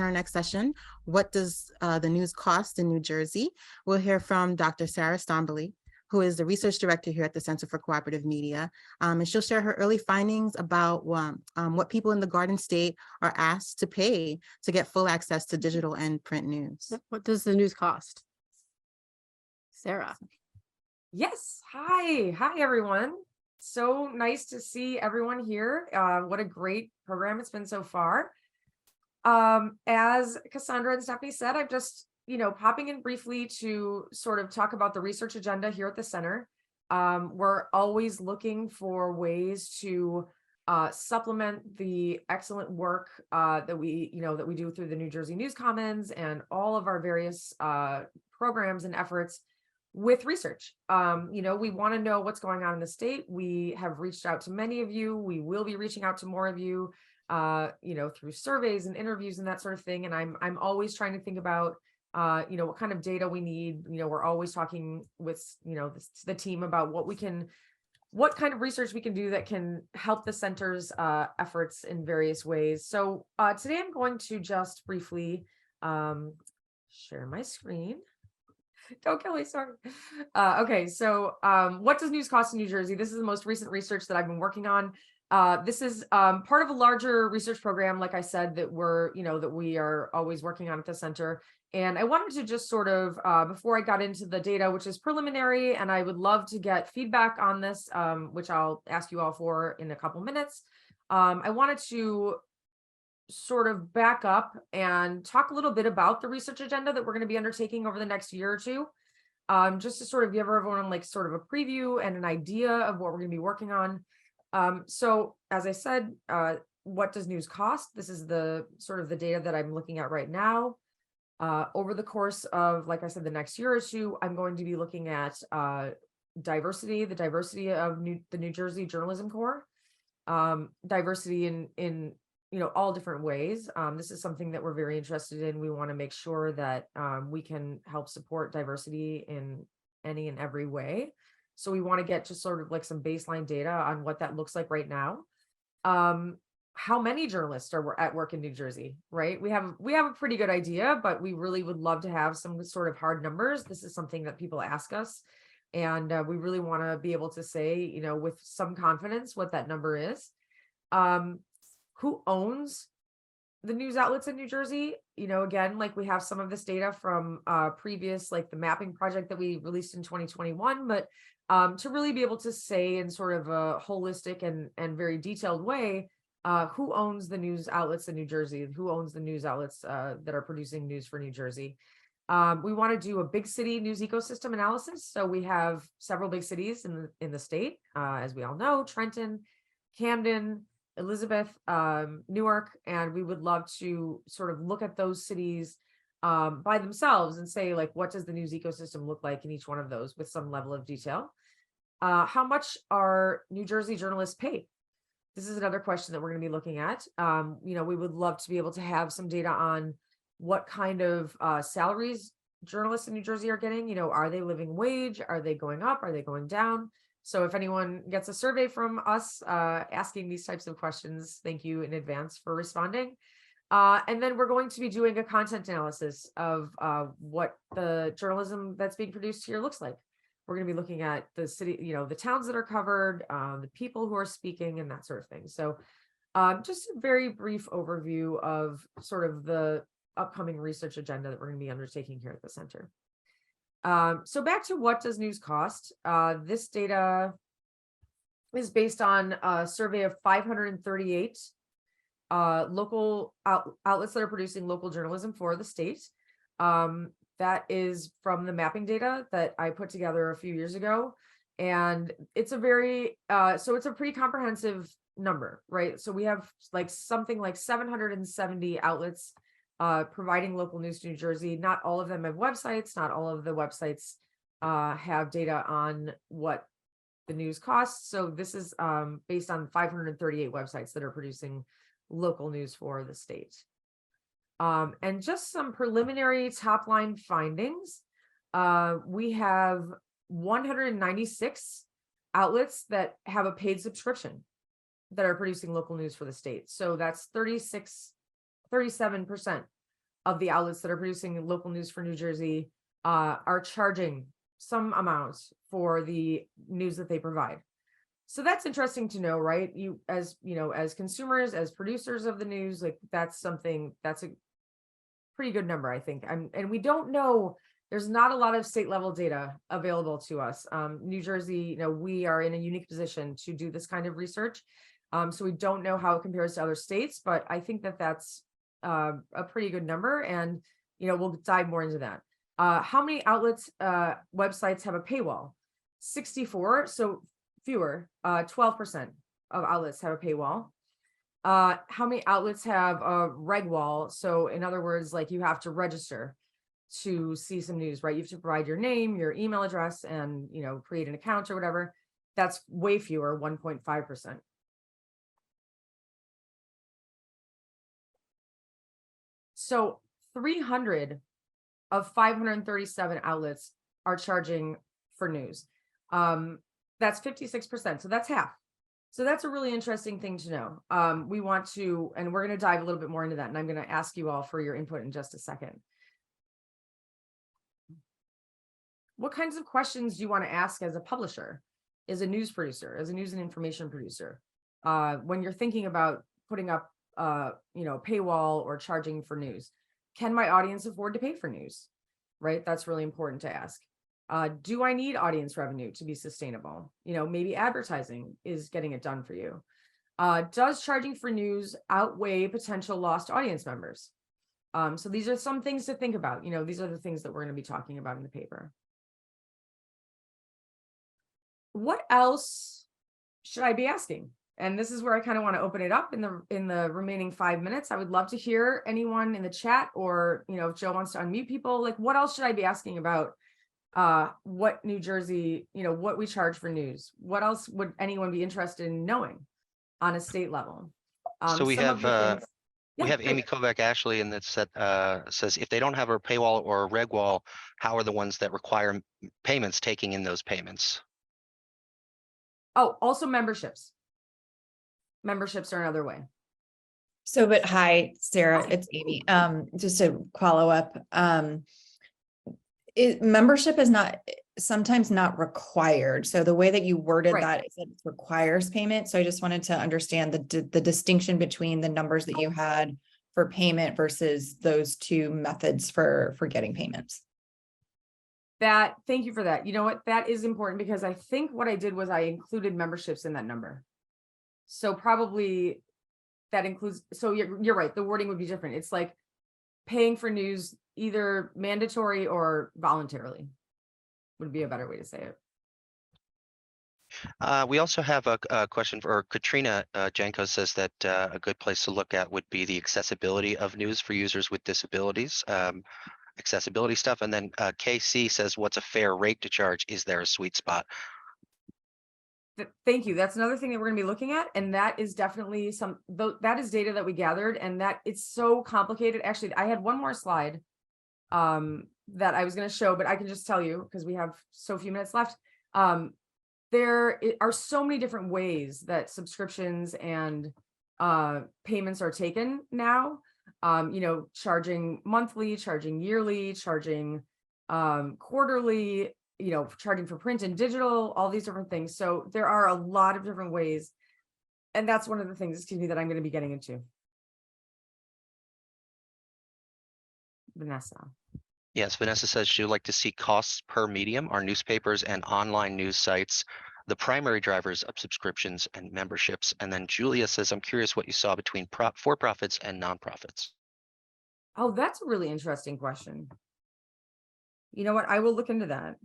our next session, What Does the News Cost in New Jersey? We'll hear from Dr. Sarah Stonbely, who is the research director here at the Center for Cooperative Media. And she'll share her early findings about what people in the Garden State are asked to pay to get full access to digital and print news. What does the news cost? Sarah. Yes. Hi, everyone. So nice to see everyone here. What a great program it's been so far. As Cassandra and Stephanie said, I'm just, popping in briefly to sort of talk about the research agenda here at the center. We're always looking for ways to supplement the excellent work that we do through the New Jersey News Commons and all of our various programs and efforts with research. We want to know what's going on in the state. We have reached out to many of you. We will be reaching out to more of you, through surveys and interviews and that sort of thing. And I'm always trying to think about, what kind of data we need. We're always talking with, the team about what kind of research we can do that can help the center's efforts in various ways. So today I'm going to just briefly share my screen. Don't kill me, sorry. Okay, so what does news cost in New Jersey? This is the most recent research that I've been working on. This is part of a larger research program, like I said, that we are always working on at the center. And I wanted to just sort of, before I got into the data, which is preliminary, and I would love to get feedback on this, which I'll ask you all for in a couple minutes. I wanted to sort of back up and talk a little bit about the research agenda that we're going to be undertaking over the next year or two, just to sort of give everyone like sort of a preview and an idea of what we're going to be working on. So as I said, what does news cost? This is the sort of the data that I'm looking at right now. Over the course of, like I said, the next year or two, I'm going to be looking at diversity, the diversity of the New Jersey Journalism Corps, diversity in all different ways. This is something that we're very interested in. We want to make sure that we can help support diversity in any and every way. So we want to get just sort of like some baseline data on what that looks like right now. How many journalists are at work in New Jersey, right? We have a pretty good idea, but we really would love to have some sort of hard numbers. This is something that people ask us. And we really want to be able to say, with some confidence what that number is. Who owns the news outlets in New Jersey? Again, like we have some of this data from previous, like the mapping project that we released in 2021, but to really be able to say in sort of a holistic and very detailed way, who owns the news outlets in New Jersey? Who owns the news outlets that are producing news for New Jersey? We want to do a big city news ecosystem analysis. So we have several big cities in the state, as we all know: Trenton, Camden, Elizabeth, Newark, and we would love to sort of look at those cities by themselves and say, like, what does the news ecosystem look like in each one of those with some level of detail? How much are New Jersey journalists paid? This is another question that we're going to be looking at. We would love to be able to have some data on what kind of salaries journalists in New Jersey are getting. Are they living wage? Are they going up? Are they going down? So if anyone gets a survey from us asking these types of questions, thank you in advance for responding. And then we're going to be doing a content analysis of what the journalism that's being produced here looks like. We're going to be looking at the city, the towns that are covered, the people who are speaking, and that sort of thing. So just a very brief overview of sort of the upcoming research agenda that we're going to be undertaking here at the center. So back to what does news cost? This data is based on a survey of 538 local outlets that are producing local journalism for the state. That is from the mapping data that I put together a few years ago. And it's a very, so it's a pretty comprehensive number, right? So we have like something like 770 outlets providing local news to New Jersey. Not all of them have websites. Not all of the websites have data on what the news costs. So this is based on 538 websites that are producing local news for the state. And just some preliminary top line findings. We have 196 outlets that have a paid subscription that are producing local news for the state. So that's 37% of the outlets that are producing local news for New Jersey are charging some amounts for the news that they provide. So that's interesting to know, right? As consumers, as producers of the news, like that's a pretty good number, I think. And we don't know, there's not a lot of state level data available to us. New Jersey, we are in a unique position to do this kind of research. So we don't know how it compares to other states, but I think that that's a pretty good number. And, we'll dive more into that. How many outlets, websites have a paywall? 64, so fewer, 12% of outlets have a paywall. How many outlets have a reg wall? So in other words, like you have to register to see some news, right? You have to provide your name, your email address, and create an account or whatever. That's way fewer, 1.5%. So 300 of 537 outlets are charging for news. That's 56%. So that's half. So that's a really interesting thing to know. We want to, and we're going to dive a little bit more into that. And I'm going to ask you all for your input in just a second. What kinds of questions do you want to ask as a publisher, as a news producer, as a news and information producer, when you're thinking about putting up, paywall or charging for news? Can my audience afford to pay for news? Right? That's really important to ask. Do I need audience revenue to be sustainable? Maybe advertising is getting it done for you. Does charging for news outweigh potential lost audience members? So these are some things to think about. These are the things that we're going to be talking about in the paper. What else should I be asking? And this is where I kind of want to open it up in the remaining 5 minutes. I would love to hear anyone in the chat, or if Joe wants to unmute people, like what else should I be asking about what New Jersey, what we charge for news? What else would anyone be interested in knowing on a state level? So we have great. Amy Kovac Ashley in that set says if they don't have a paywall or a reg wall, how are the ones that require payments taking in those payments? Oh, also memberships. Memberships are another way. So, but hi, Sarah, it's Amy. Just to follow up, membership is sometimes not required. So the way that you worded that is that it requires payment. So I just wanted to understand the distinction between the numbers that you had for payment versus those two methods for getting payments. Thank you for that. You know what? That is important because I think what I did was I included memberships in that number. So probably that includes, so you're right. The wording would be different. It's like paying for news, either mandatory or voluntarily would be a better way to say it. We also have a question for Katrina Janko says that a good place to look at would be the accessibility of news for users with disabilities, accessibility stuff. And then KC says, what's a fair rate to charge? Is there a sweet spot? Thank you. That's another thing that we're going to be looking at. And that is definitely that is data that we gathered, and that it's so complicated. Actually, I had one more slide that I was going to show, but I can just tell you because we have so few minutes left. There are so many different ways that subscriptions and payments are taken now. Charging monthly, charging yearly, charging quarterly, charging for print and digital, all these different things. So there are a lot of different ways. And that's one of the things, that I'm going to be getting into. Vanessa. Yes, Vanessa says she would like to see costs per medium. Are newspapers and online news sites the primary drivers of subscriptions and memberships? And then Julia says, I'm curious what you saw between for-profits and nonprofits. Oh, that's a really interesting question. You know what? I will look into that.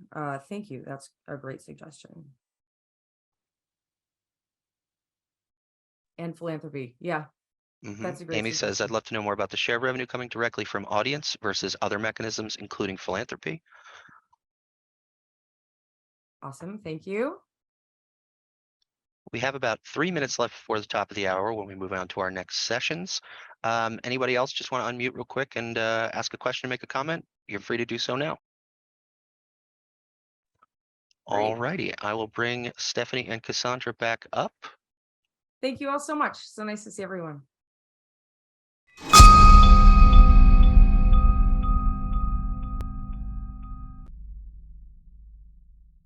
Thank you. That's a great suggestion. And philanthropy. Yeah. That's a great Amy says, I'd love to know more about the share revenue coming directly from audience versus other mechanisms, including philanthropy. Awesome. Thank you. We have about 3 minutes left before the top of the hour when we move on to our next sessions. Anybody else just want to unmute real quick and ask a question, make a comment? You're free to do so now. All righty. I will bring Stephanie and Cassandra back up. Thank you all so much. So nice to see everyone.